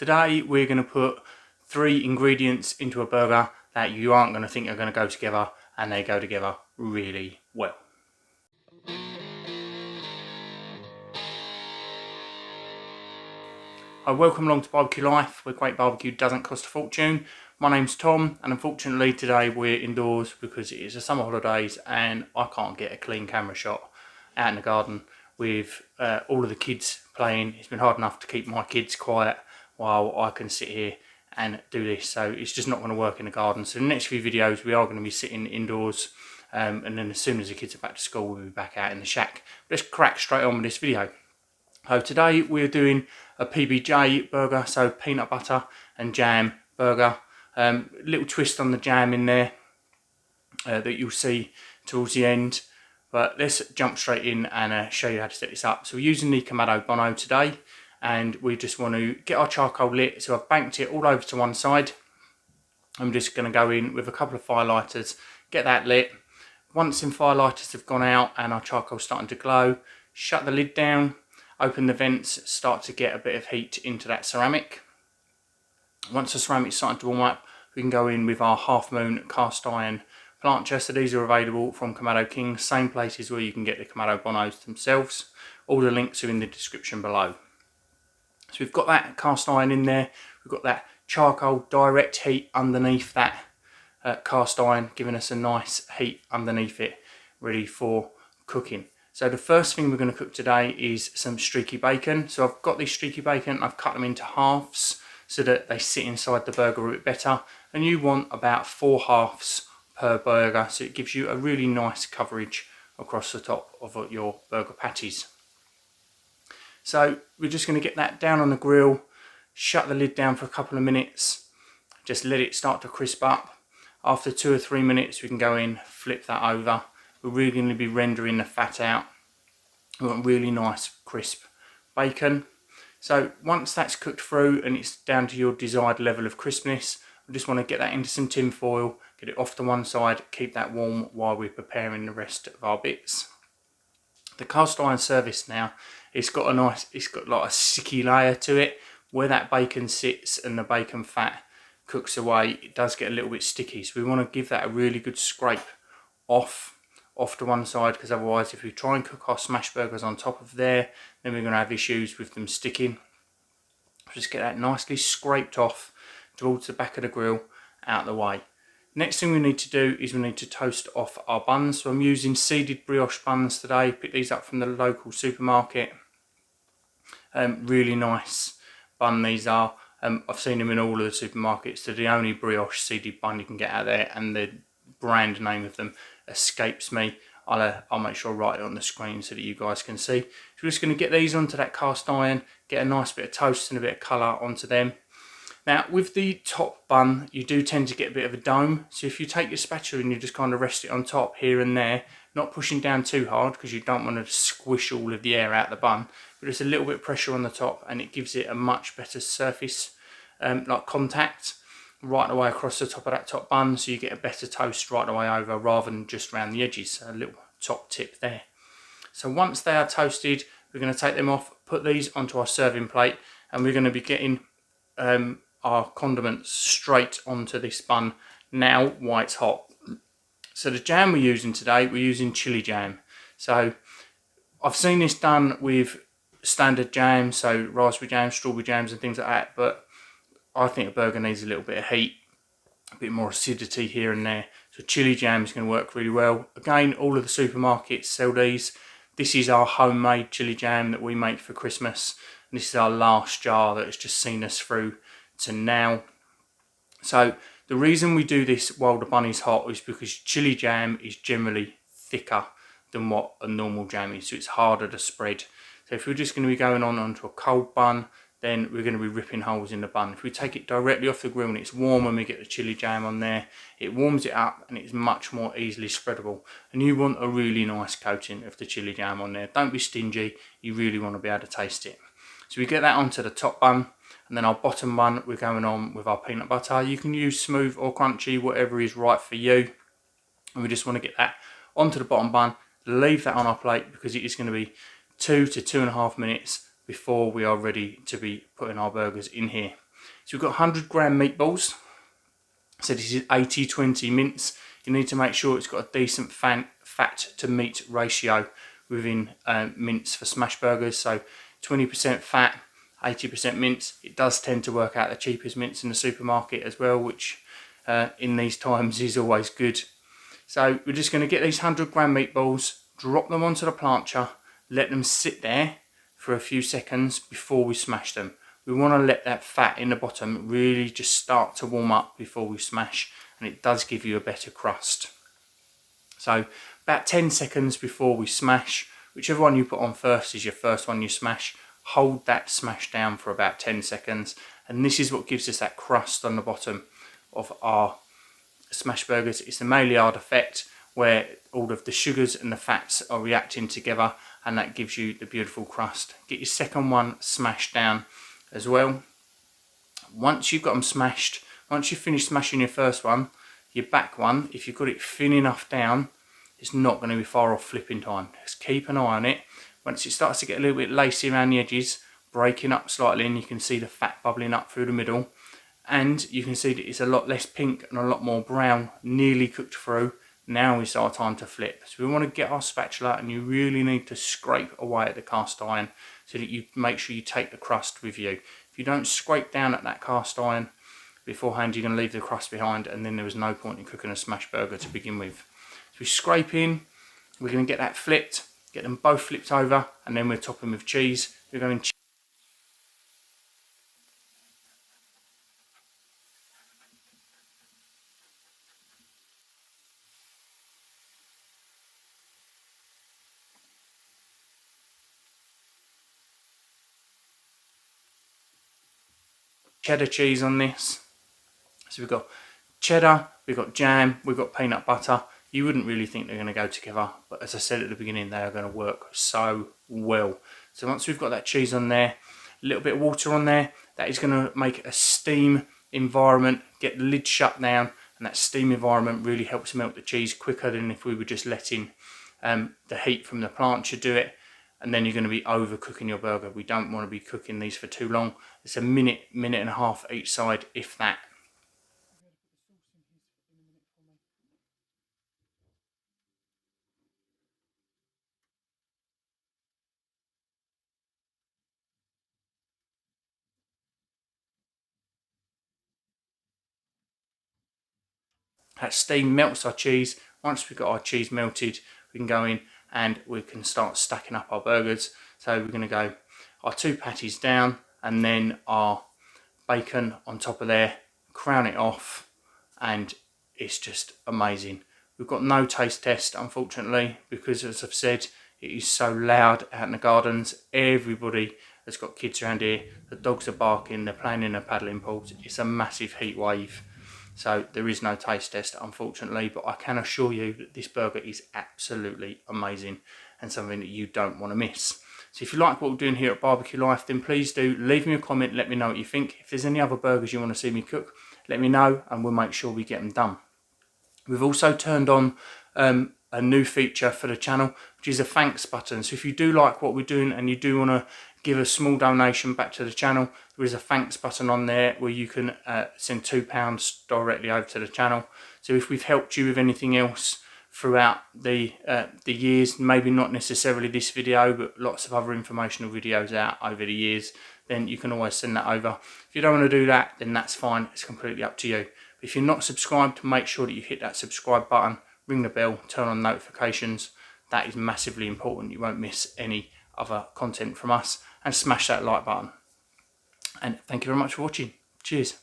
Today we're going to put 3 ingredients into a burger that you aren't going to think are going to go together, and they go together really well. Hi, welcome along to Barbecue Life, where great barbecue doesn't cost a fortune. My name's Tom, and unfortunately today we're indoors because it is the summer holidays and I can't get a clean camera shot out in the garden with all of the kids playing. It's been hard enough to keep my kids quiet while I can sit here and do this, so it's just not going to work in the garden. So in the next few videos we are going to be sitting indoors, and then as soon as the kids are back to school we'll be back out in the shack. Let's crack straight on with this video. So today we're doing a PBJ burger, so peanut butter and jam burger. Little twist on the jam in there that you'll see towards the end. But let's jump straight in and show you how to set this up. So we're using the Kamado Bono today, and we just want to get our charcoal lit. So I've banked it all over to one side. I'm just going to go in with a couple of fire lighters, get that lit. Once the fire lighters have gone out and our charcoal's starting to glow, shut the lid down. Open the vents, start to get a bit of heat into that ceramic. Once the ceramic's starting to warm up, we can go in with our half moon cast iron plancha. So these are available from Kamado King, same places where you can get the Kamado Bonos themselves. All the links are in the description below. So we've got that cast iron in there, we've got that charcoal direct heat underneath that cast iron, giving us a nice heat underneath it, ready for cooking. So the first thing we're going to cook today is some streaky bacon. So I've got these streaky bacon, I've cut them into halves so that they sit inside the burger a bit better. And you want about 4 halves per burger, so it gives you a really nice coverage across the top of your burger patties. So we're just going to get that down on the grill, shut the lid down for a couple of minutes, just let it start to crisp up. After 2 or 3 minutes we can go in, flip that over. We're really going to be rendering the fat out. We want really nice crisp bacon. So once that's cooked through and it's down to your desired level of crispness, we just want to get that into some tin foil, get it off to one side, keep that warm while we're preparing the rest of our bits. The cast iron surface now, it's got like a sticky layer to it. Where that bacon sits and the bacon fat cooks away, it does get a little bit sticky. So we want to give that a really good scrape off to one side, because otherwise if we try and cook our smash burgers on top of there, then we're going to have issues with them sticking. Just get that nicely scraped off towards the back of the grill, out of the way. Next thing we need to do is we need to toast off our buns. So I'm using seeded brioche buns today. Pick these up from the local supermarket. Really nice bun these are. I've seen them in all of the supermarkets. They're the only brioche seeded bun you can get out there, and the brand name of them escapes me. I'll make sure I write it on the screen so that you guys can see. So we're just going to get these onto that cast iron, get a nice bit of toast and a bit of colour onto them. Now with the top bun you do tend to get a bit of a dome, so if you take your spatula and you just kind of rest it on top here and there, not pushing down too hard because you don't want to squish all of the air out of the bun, but just a little bit of pressure on the top and it gives it a much better surface, like contact right the way across the top of that top bun, so you get a better toast right the way over rather than just around the edges. So a little top tip there. So once they are toasted, we're going to take them off, put these onto our serving plate, and we're going to be getting our condiments straight onto this bun now while it's hot. So the jam we're using today, we're using chili jam. So I've seen this done with standard jam, so raspberry jam, strawberry jams and things like that, but I think a burger needs a little bit of heat, a bit more acidity here and there. So chili jam is going to work really well. Again, all of the supermarkets sell these. This is our homemade chili jam that we make for Christmas. And this is our last jar that has just seen us through to now. So the reason we do this while the bun is hot is because chili jam is generally thicker than what a normal jam is. So it's harder to spread. So if we're just going to be going onto a cold bun, then we're going to be ripping holes in the bun. If we take it directly off the grill and it's warm and we get the chili jam on there, it warms it up and it's much more easily spreadable. And you want a really nice coating of the chili jam on there. Don't be stingy, you really want to be able to taste it. So we get that onto the top bun, and then our bottom bun we're going on with our peanut butter. You can use smooth or crunchy, whatever is right for you. And we just want to get that onto the bottom bun, leave that on our plate because it is going to be 2 to 2.5 minutes before we are ready to be putting our burgers in here. So we've got 100 gram meatballs. So this is 80-20 mince. You need to make sure it's got a decent fat to meat ratio within mince for smash burgers. So 20% fat, 80% mince. It does tend to work out the cheapest mince in the supermarket as well, which in these times is always good. So we're just going to get these 100 gram meatballs, drop them onto the plancha, let them sit there for a few seconds before we smash them. We want to let that fat in the bottom really just start to warm up before we smash, and it does give you a better crust. So about 10 seconds before we smash, whichever one you put on first is your first one you smash, hold that smash down for about 10 seconds, and this is what gives us that crust on the bottom of our smash burgers. It's the Maillard effect, where all of the sugars and the fats are reacting together, and that gives you the beautiful crust. Get your second one smashed down as well. Once you've got them smashed, once you've finished smashing your first one, your back one, if you've got it thin enough down, it's not going to be far off flipping time. Just keep an eye on it. Once it starts to get a little bit lacy around the edges, breaking up slightly, and you can see the fat bubbling up through the middle, and you can see that it's a lot less pink and a lot more brown, nearly cooked through. Now is our time to flip. So we want to get our spatula, and you really need to scrape away at the cast iron so that you make sure you take the crust with you. If you don't scrape down at that cast iron beforehand, you're going to leave the crust behind, and then there is no point in cooking a smash burger to begin with. So we scrape in, we're going to get that flipped, get them both flipped over, and then we're topping with cheese. We're going cheddar cheese on this. So we've got cheddar, we've got jam, we've got peanut butter. You wouldn't really think they're going to go together, but as I said at the beginning, they are going to work so well. So once we've got that cheese on there, a little bit of water on there, that is going to make a steam environment, get the lid shut down, and that steam environment really helps melt the cheese quicker than if we were just letting the heat from the plancha do it. And then you're going to be overcooking your burger. We don't want to be cooking these for too long. It's a minute, minute and a half each side, if that. That steam melts our cheese. Once we've got our cheese melted, we can go in and we can start stacking up our burgers. So we're going to go our 2 patties down, and then our bacon on top of there, crown it off, and it's just amazing. We've got no taste test, unfortunately, because as I've said, it is so loud out in the gardens. Everybody has got kids around here. The dogs are barking, they're playing in the paddling pools. It's a massive heat wave. So there is no taste test, unfortunately, but I can assure you that this burger is absolutely amazing and something that you don't want to miss. So if you like what we're doing here at Barbecue Life, then please do leave me a comment, let me know what you think. If there's any other burgers you want to see me cook, let me know and we'll make sure we get them done. We've also turned on a new feature for the channel, which is a thanks button. So if you do like what we're doing and you do want to give a small donation back to the channel, there is a thanks button on there where you can send £2 directly over to the channel. So if we've helped you with anything else throughout the years, maybe not necessarily this video, but lots of other informational videos out over the years, then you can always send that over. If you don't want to do that, then that's fine. It's completely up to you. But if you're not subscribed, make sure that you hit that subscribe button, ring the bell, turn on notifications. That is massively important. You won't miss any other content from us, and smash that like button. And thank you very much for watching. Cheers.